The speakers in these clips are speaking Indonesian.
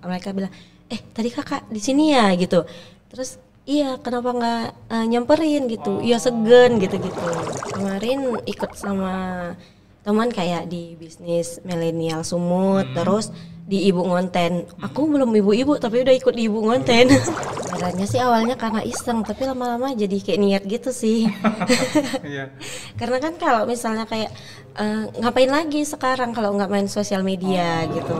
mereka bilang, tadi kakak di sini ya gitu. Terus iya, kenapa nggak nyamperin gitu? Iya segen gitu-gitu. Kemarin ikut sama teman kayak di bisnis milenial Sumut, terus di Ibu Ngonten. Aku belum ibu-ibu tapi udah ikut di Ibu Ngonten. Sebenarnya sih awalnya karena iseng, tapi lama-lama jadi kayak niat gitu sih. Iya. Karena kan kalau misalnya kayak ngapain lagi sekarang kalau nggak main sosial media gitu.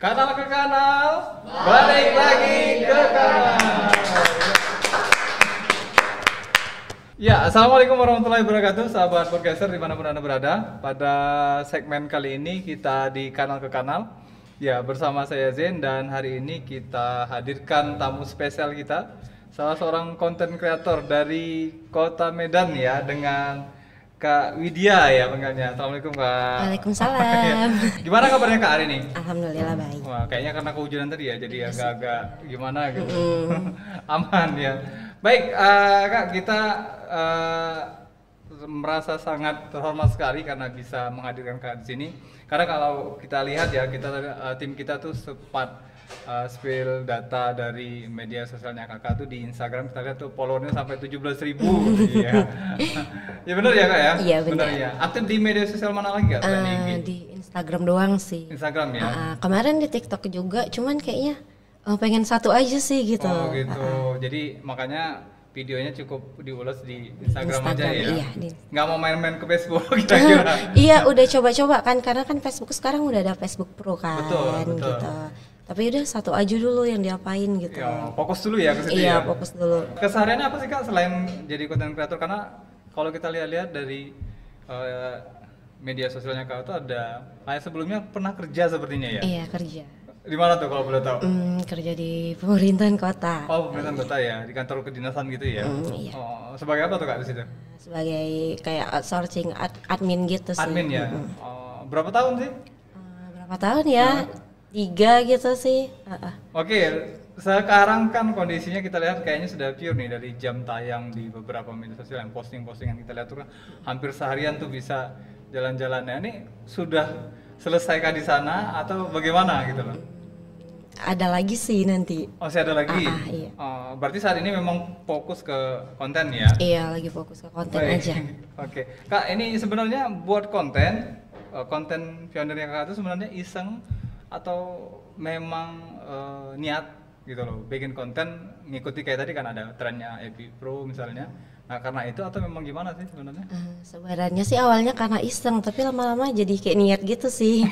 Kanal ke kanal, balik lagi ke kanal. Ya, assalamualaikum warahmatullahi wabarakatuh, sahabat podcaster dimanapun anda berada. Pada segmen kali ini kita di kanal ke kanal. Ya, bersama saya Zen dan hari ini kita hadirkan tamu spesial kita, salah seorang konten kreator dari Kota Medan ya, dengan Kak Widya ya panggilnya. Assalamualaikum Kak. Waalaikumsalam. Gimana kabarnya Kak hari ini? Alhamdulillah baik. Wah, kayaknya karena kehujanan tadi ya, jadi agak-agak gimana gitu. Aman ya. Baik, Kak, kita merasa sangat terhormat sekali karena bisa menghadirkan Kak di sini. Karena kalau kita lihat ya, tim kita tuh sempat spill data dari media sosialnya kakak tuh di Instagram, kita lihat tuh followernya sampai 17.000. Iya. Ya benar ya Kak ya? Iya benar ya. Aktif di media sosial mana lagi Kak? Di Instagram doang sih. Instagram ya. Kemarin di TikTok juga, cuman kayaknya pengen satu aja sih gitu. Oh gitu. Jadi makanya videonya cukup diulas di Instagram aja ya. Iya, nggak mau main-main ke Facebook kira-kira. Iya, udah coba-coba kan, karena kan Facebook sekarang udah ada Facebook Pro kan. Betul. Gitu. Tapi udah satu aja dulu yang diapain gitu. Ya, fokus dulu ya ke situ ya. ya. Iya, fokus dulu. Kesehariannya apa sih Kak selain jadi content creator? Karena kalau kita lihat-lihat dari media sosialnya Kak itu ada kayak sebelumnya pernah kerja sepertinya ya. Iya, kerja. Di mana tuh kalau boleh tahu? Kerja di pemerintahan kota. Oh, pemerintahan kota ya, di kantor kedinasan gitu ya. Iya. Oh, sebagai apa tuh Kak di situ? Sebagai kayak outsourcing admin gitu sih. Admin ya. Oh, berapa tahun sih? Berapa tahun ya? 3 gitu sih. Oke, sekarang kan kondisinya kita lihat kayaknya sudah pure nih dari jam tayang di beberapa media sosial yang posting-postingan kita lihat tuh kan hampir seharian tuh bisa jalan-jalannya. Ini sudah selesaikah di sana atau bagaimana gitu loh? Ada lagi sih nanti. Oh, masih ada lagi? Iya. Berarti saat ini memang fokus ke konten ya? Iya, lagi fokus ke konten aja. Oke. Kak, ini sebenarnya buat konten foundernya Kakak itu sebenarnya iseng atau memang niat gitu loh, bikin konten ngikuti kayak tadi kan ada trennya EP Pro misalnya. Nah karena itu atau memang gimana sih sebenarnya? Sebenarnya sih awalnya karena iseng, tapi lama-lama jadi kayak niat gitu sih.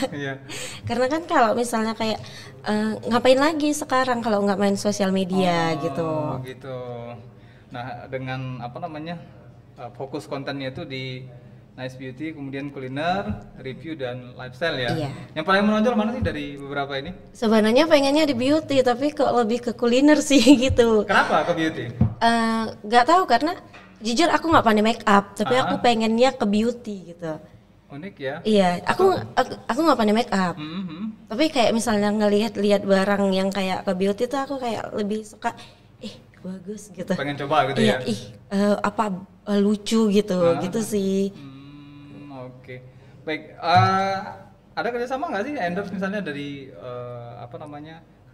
Iya. Karena kan kalau misalnya kayak ngapain lagi sekarang kalau nggak main sosial media gitu. Gitu. Nah dengan apa namanya fokus kontennya itu di Nice Beauty, kemudian kuliner, review dan lifestyle ya. Iya. Yang paling menonjol mana sih dari beberapa ini? Sebenarnya pengennya di beauty, tapi kok lebih ke kuliner sih gitu. Kenapa ke beauty? Gak tahu, karena jujur aku nggak pandai make up, tapi aku pengennya ke beauty gitu. Unik ya. Iya, aku nggak pandai make up. Tapi kayak misalnya ngelihat barang yang kayak ke beauty tuh aku kayak lebih suka, bagus gitu. Pengen coba gitu iya, ya. Lucu gitu, gitu sih. Oke, baik. Ada kerjasama nggak sih endorse misalnya dari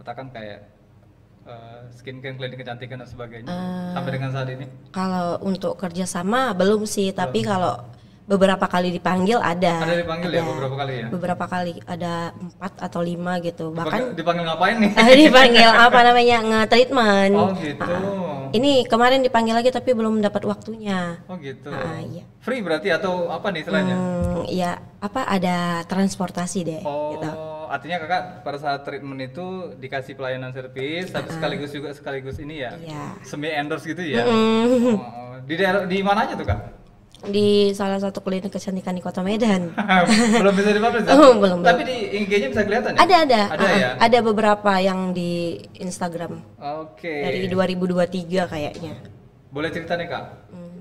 katakan kayak skincare, klinik kecantikan dan sebagainya sampai dengan saat ini? Kalau untuk kerjasama belum sih, tapi kalau beberapa kali dipanggil ada. Ada dipanggil ya beberapa kali ya? Beberapa kali, ada 4 atau 5 gitu. Bahkan dipanggil ngapain nih? Dipanggil nge-treatment. Oh gitu. Ini kemarin dipanggil lagi tapi belum dapat waktunya. Oh gitu. Iya. Free berarti atau apa nih istilahnya? Ya ada transportasi deh. Oh, gitu. Artinya kakak pada saat treatment itu dikasih pelayanan servis, tapi sekaligus ini ya, semi endorse gitu ya. Di daerah di mana aja tuh Kak? Di salah satu klinik kecantikan di Kota Medan. Belum bisa dipublish? Belum. Tapi di IG-nya bisa kelihatan ya? Ada ya? Ada beberapa yang di Instagram. Oke. Dari 2023 kayaknya. Boleh cerita nih Kak?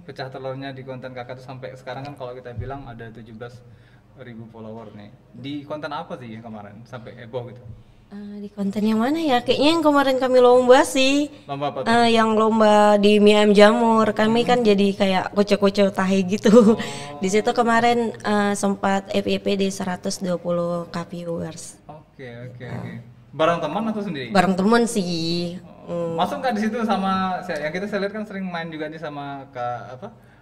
pecah telurnya di konten kakak tuh sampai sekarang kan kalau kita bilang ada 17.000 follower nih. Di konten apa sih yang kemarin sampai heboh gitu? Di konten yang mana ya? Kayaknya yang kemarin kami lomba sih. Lomba apa tuh? Yang lomba di mie ayam jamur. Kami kan jadi kayak kocok-kocok tahe gitu. Di situ kemarin sempat FYP di 120k viewers. Oke. Bareng teman atau sendiri? Bareng temen sih. Masuk nggak di situ sama yang kita lihat kan sering main juga nih sama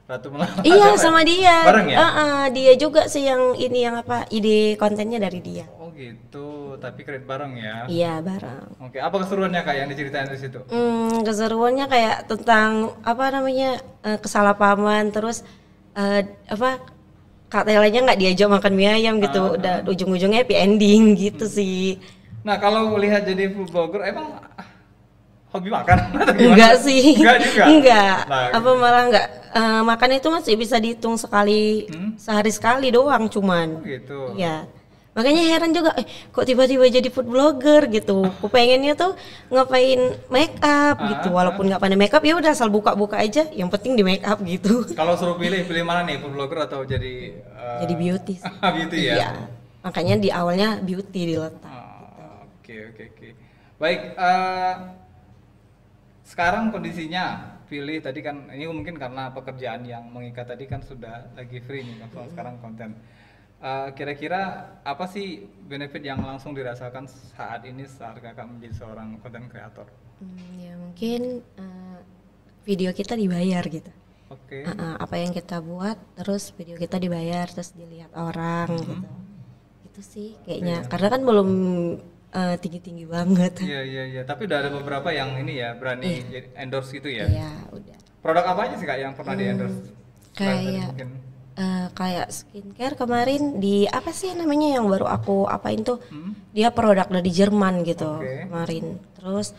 Ratu Melala. Iya sama dia. Bareng ya? Dia juga sih yang ini yang ide kontennya dari dia. Oh gitu, tapi create bareng ya? Iya bareng. Oke, apa keseruannya kak yang diceritain di situ? Keseruannya kayak tentang kesalahpahaman, terus Kak Telanya nggak diajak makan mie ayam gitu, udah ujung-ujungnya happy ending gitu sih. Nah kalau lihat jadi food blogger emang hobi makan atau gimana? Enggak sih. Enggak juga? Enggak. Nah, Malah enggak. Makan itu masih bisa dihitung sehari sekali doang cuman. Oh gitu. Iya. Makanya heran juga, kok tiba-tiba jadi food blogger gitu. Aku pengennya tuh ngapain make up gitu. Walaupun nggak pandai make up ya udah asal buka-buka aja. Yang penting di make up gitu. Kalau suruh pilih mana nih, food blogger atau jadi Jadi beauty. beauty ya? Iya. Makanya di awalnya beauty diletak. Oke. Baik, sekarang kondisinya pilih tadi kan ini mungkin karena pekerjaan yang mengikat tadi kan sudah lagi free nih kan sekarang konten. Kira-kira apa sih benefit yang langsung dirasakan saat ini saat kakak menjadi seorang content creator? Ya mungkin video kita dibayar gitu. Oke. Apa yang kita buat terus video kita dibayar terus dilihat orang gitu. Itu sih kayaknya karena kan belum tinggi-tinggi banget. Iya. Tapi udah ada beberapa yang ini ya berani endorse gitu ya. Iya, udah. Produk apa aja sih kak yang pernah di endorse? Kayak skincare kemarin di apa sih namanya yang baru aku apain tuh? Dia produk dari Jerman gitu kemarin. Terus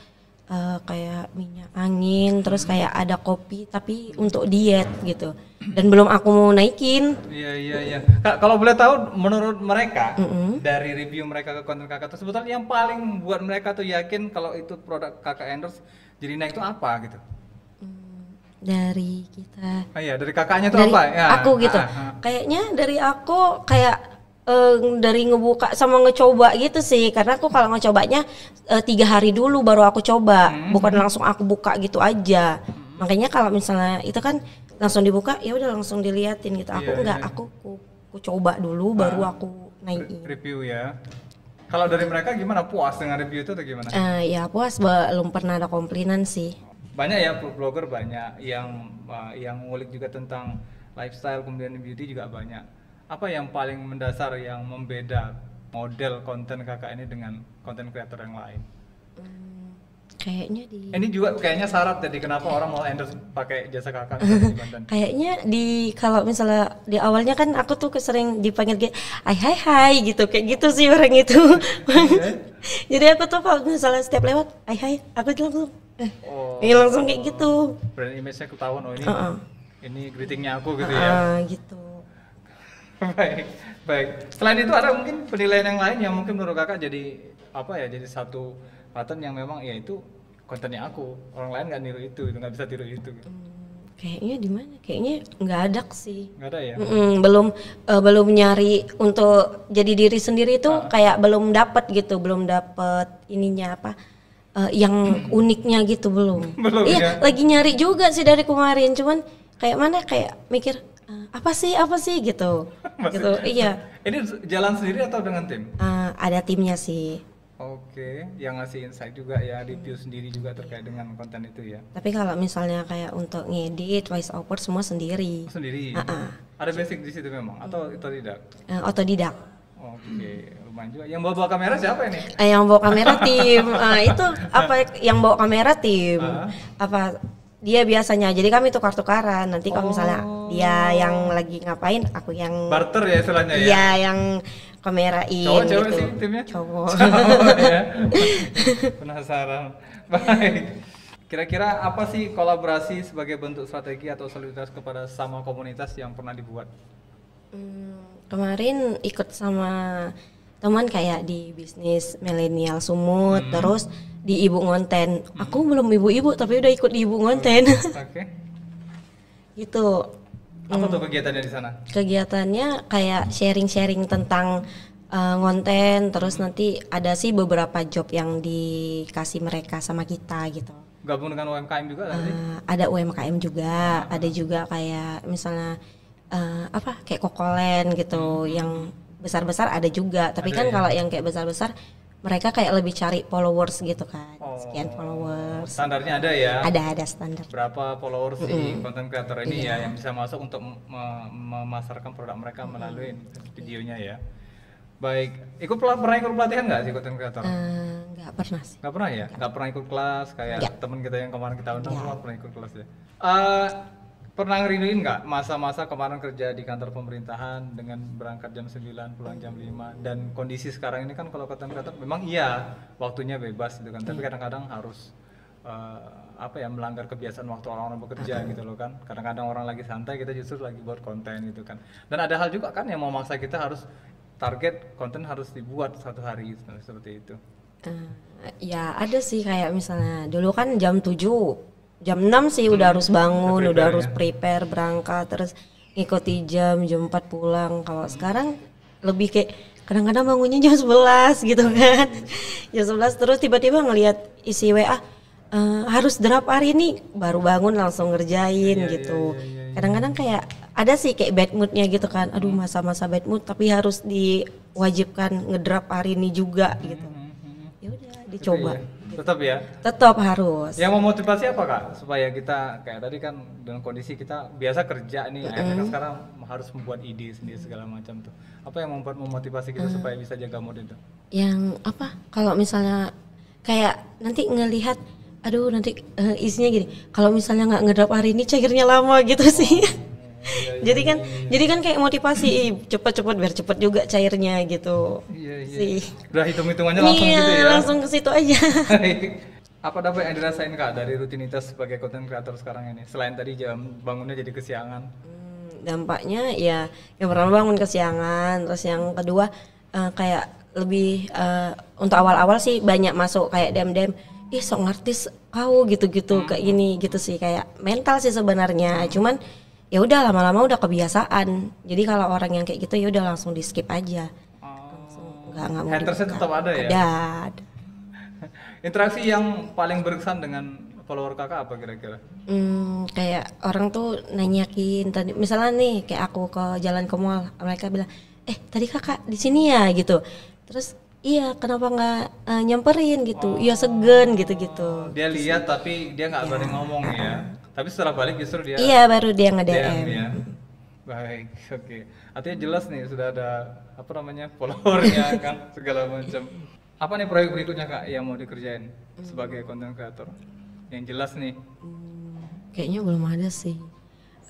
kayak minyak angin, terus kayak ada kopi tapi untuk diet gitu. Dan belum aku mau naikin. Iya. Kak, kalau boleh tahu menurut mereka dari review mereka ke konten kakak tuh sebetulnya yang paling buat mereka tuh yakin kalau itu produk kakak endorse jadi naik tuh apa gitu? Dari kita. Iya, dari kakaknya tuh dari apa? Ya. Aku gitu. Kayaknya dari aku kayak dari ngebuka sama ngecoba gitu sih, karena aku kalau ngecobanya 3 hari dulu baru aku coba, bukan langsung aku buka gitu aja. Makanya kalau misalnya itu kan langsung dibuka ya udah langsung diliatin gitu. Aku aku coba dulu baru aku naikin. Review ya. Kalau dari mereka gimana, puas dengan review itu atau gimana? Ya puas, belum pernah ada komplainan sih. Banyak ya blogger banyak yang ngulik juga tentang lifestyle kemudian beauty juga banyak. Apa yang paling mendasar yang membeda model konten kakak ini dengan konten kreator yang lain? Kayaknya ini juga kayaknya syarat jadi kenapa orang mau endorse pakai jasa kakak di konten. Kayaknya kalau misalnya di awalnya kan aku tuh sering dipanggil kayak hai gitu, kayak gitu sih orang itu. Jadi aku tuh kalau misalnya setiap lewat hai aku langsung langsung kayak gitu. Brand image-nya ketahuan ini greetingnya aku gitu ya. Gitu. Baik. Selain itu ada mungkin penilaian yang lain yang mungkin menurut kakak jadi jadi satu pattern yang memang ya itu kontennya aku, orang lain nggak niru itu nggak bisa tiru itu. Kayaknya di mana? Kayaknya nggak ada sih. Nggak ada ya? Belum nyari untuk jadi diri sendiri itu kayak belum dapat gitu, belum dapat ininya yang uniknya gitu belum. Iya, lagi nyari juga sih dari kemarin, cuman kayak mikir apa sih gitu. Gitu. Iya. Ini jalan sendiri atau dengan tim? Ada timnya sih. Oke, yang ngasih insight juga ya, review sendiri juga terkait dengan konten itu ya. Tapi kalau misalnya kayak untuk ngedit, voice over semua sendiri. Sendiri. Ada basic di situ memang atau otodidak? Otodidak. Oke, lumayan juga. Yang bawa kamera siapa ini? Yang bawa kamera tim. Itu yang bawa kamera tim. Dia biasanya. Jadi kami tukar-tukaran. Nanti kalau misalnya dia yang lagi ngapain, aku yang barter ya istilahnya ya. Iya, yang kamerain. Cowok gitu. Sih timnya? Cowok ya. Penasaran. Baik. Kira-kira apa sih kolaborasi sebagai bentuk strategi atau solidaritas kepada sama komunitas yang pernah dibuat? Kemarin ikut sama teman kayak di bisnis milenial Sumut, terus di Ibu Ngonten. Aku belum ibu-ibu tapi udah ikut di Ibu Ngonten. Oke. gitu. Apa tuh kegiatannya di sana? Kegiatannya kayak sharing-sharing tentang ngonten, terus nanti ada sih beberapa job yang dikasih mereka sama kita gitu. Gabung dengan UMKM juga nanti? Ada UMKM juga, ada juga kayak misalnya kayak kokolen gitu, yang besar-besar ada juga. Tapi Ada kan ya? kalau yang kayak besar-besar mereka kayak lebih cari followers gitu kan, sekian followers. Standarnya ada ya? Ada standar. Berapa followers si konten creator ini ya yang bisa masuk untuk memasarkan produk mereka melalui videonya ya. Baik, pernah ikut pelatihan nggak sih konten creator? Nggak pernah sih. Nggak pernah ya? Nggak pernah ikut kelas kayak Nggak. temen kita yang kemarin kita undang semua pernah ikut kelas ya? Pernah ngerinduin nggak masa-masa kemarin kerja di kantor pemerintahan dengan berangkat jam 9 pulang jam 5 dan kondisi sekarang ini kan kalau konten creator memang iya waktunya bebas gitu kan, tapi kadang-kadang harus melanggar kebiasaan waktu orang-orang bekerja gitu loh kan. Kadang-kadang orang lagi santai, kita justru lagi buat konten gitu kan. Dan ada hal juga kan yang memaksa kita harus target konten harus dibuat satu hari seperti itu. Ya ada sih kayak misalnya dulu kan jam 7, jam 6 sih udah harus bangun, udah harus prepare berangkat, terus ngikuti jam 4 pulang. Kalau sekarang lebih kayak kadang-kadang bangunnya jam 11 gitu kan. Jam 11 terus tiba-tiba ngelihat isi WA harus drop hari ini, baru bangun langsung ngerjain gitu. Kadang-kadang kayak ada sih kayak bad moodnya gitu kan, aduh masa-masa bad mood tapi harus diwajibkan ngedrop hari ini juga gitu. Ya udah dicoba. Tetap ya? Tetap harus. Yang memotivasi apa kak? Supaya kita kayak tadi kan dengan kondisi kita biasa kerja nih, akhirnya sekarang harus membuat ide sendiri segala macam tuh. Apa yang membuat memotivasi kita supaya bisa jaga mood itu? Yang apa? Kalau misalnya kayak nanti ngelihat, aduh nanti isinya gini. Kalau misalnya nggak ngedrop hari ini cairnya lama gitu sih. Jadi kan kayak motivasi cepet-cepet biar cepet juga cairnya gitu. Sih. Udah hitung-hitungannya langsung gitu ya. Langsung ke situ aja. Apa dampak yang dirasain kak dari rutinitas sebagai content creator sekarang ini? Selain tadi jam bangunnya jadi kesiangan. Dampaknya ya yang pertama bangun kesiangan, terus yang kedua kayak lebih untuk awal-awal sih banyak masuk kayak dem-dem, ih sok artis kau gitu-gitu kayak gini gitu sih, kayak mental sih sebenarnya. Cuman ya udah lama-lama udah kebiasaan. Jadi kalau orang yang kayak gitu ya udah langsung di skip aja. Langsung nggak mau. Hatersnya tetap ada ya? Ada. Interaksi yang paling berkesan dengan follower kakak apa kira-kira? Kayak orang tuh nanyakin tadi, misalnya nih kayak aku ke jalan ke mall, mereka bilang, tadi kakak di sini ya gitu. Terus iya kenapa nggak nyamperin gitu? Iya segen gitu-gitu. Dia lihat tapi dia nggak berani ngomong ya. Tapi setelah balik justru dia. Iya baru dia nge-DM. Ya. Baik, oke. Artinya jelas nih sudah ada followernya kan segala macam. Apa nih proyek berikutnya kak yang mau dikerjain sebagai content creator? Yang jelas nih. Kayaknya belum ada sih.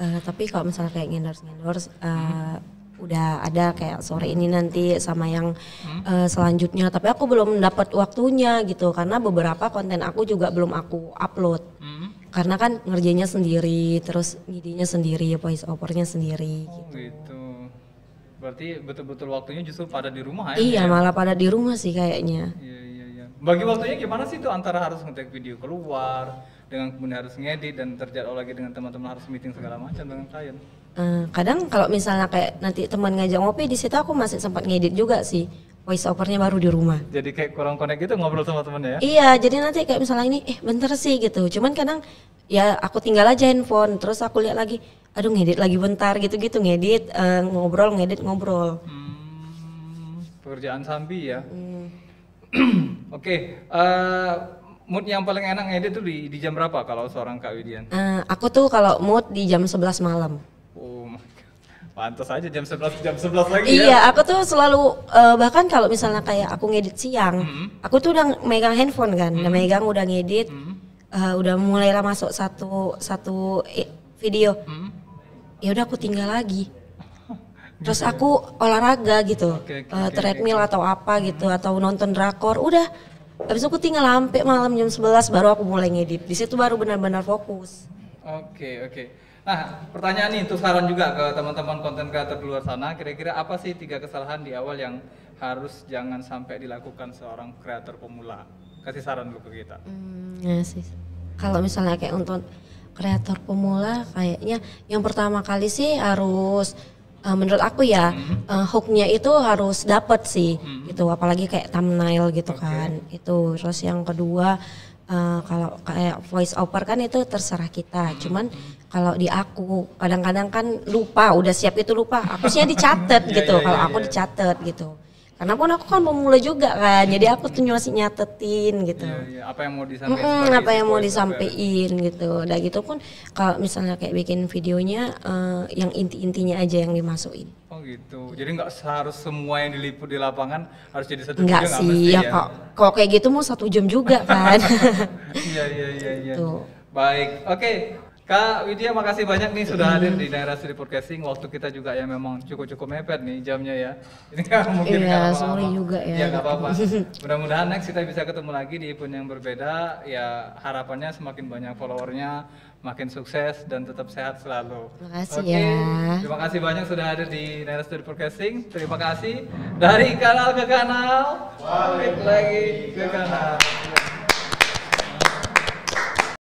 Tapi kalau misalnya kayak endorse udah ada kayak sore ini nanti sama yang selanjutnya. Tapi aku belum dapat waktunya gitu karena beberapa konten aku juga belum aku upload. Karena kan ngerjainnya sendiri, terus ngidenya sendiri, voice overnya sendiri. Gitu. Berarti betul-betul waktunya justru pada di rumah ya? Iya, malah pada di rumah sih kayaknya. Iya. Bagi waktunya gimana sih tuh antara harus nge-take video keluar, dengan kemudian harus ngedit dan terjadwal lagi dengan teman-teman harus meeting segala macam dengan klien? Kadang kalau misalnya kayak nanti teman ngajak ngopi di situ aku masih sempat ngedit juga sih. Voice overnya baru di rumah. Jadi kayak kurang connect gitu ngobrol sama temennya ya? Iya, jadi nanti kayak misalnya ini, bentar sih gitu. Cuman kadang ya aku tinggal aja handphone, terus aku lihat lagi, aduh ngedit lagi bentar gitu-gitu, ngedit, ngobrol, ngedit, ngobrol. Pekerjaan sambil ya? Oke, mood yang paling enak ngedit tuh di jam berapa kalau seorang Kak Widian? Aku tuh kalau mood di jam 11 malam. Oh my God. Pantas aja jam 11 lagi ya? Iya, aku tuh selalu bahkan kalau misalnya kayak aku ngedit siang, aku tuh udah megang handphone kan, udah ngedit, udah mulai lah masuk satu video. Ya udah aku tinggal lagi. Terus aku olahraga gitu, treadmill atau apa gitu, atau nonton drakor, udah. Habis itu aku tinggal sampai malam jam 11 baru aku mulai ngedit. Di situ baru benar-benar fokus. Oke. Nah, pertanyaan nih untuk saran juga ke teman-teman konten creator di luar sana, kira-kira apa sih 3 kesalahan di awal yang harus jangan sampai dilakukan seorang kreator pemula? Kasih saran dulu ke kita. Ya sih. Kalau misalnya kayak untuk kreator pemula kayaknya yang pertama kali sih harus menurut aku ya hooknya itu harus dapet sih gitu, apalagi kayak thumbnail gitu kan itu. Terus yang kedua kalau kayak voice over kan itu terserah kita, cuman kalau di aku kadang-kadang kan lupa, udah siap itu lupa, aku sih dicatat gitu. Kalau aku dicatat gitu. Karena pun aku kan pemula juga kan, jadi aku tuh masih nyatetin gitu. Apa yang mau disampaikan? Apa yang mau disampaikan gitu. Udah gitu pun kalau misalnya kayak bikin videonya yang inti-intinya aja yang dimasukin. Oh gitu. Jadi nggak harus semua yang diliput di lapangan harus jadi satu Enggak video, sih, ya kok kayak gitu mau 1 jam juga kan. Iya. Baik, oke. Kak Widya, makasih banyak nih sudah hadir di daerah Studi Podcasting. Waktu kita juga ya memang cukup mepet nih jamnya ya. Ini nggak mungkin sorry juga ya. Ya nggak apa-apa. Mudah-mudahan next kita bisa ketemu lagi di event yang berbeda. Ya harapannya semakin banyak followernya, makin sukses dan tetap sehat selalu. Makasih ya. Terima kasih banyak sudah hadir di daerah Studi Podcasting. Terima kasih dari kanal ke kanal, balik lagi ke kanal.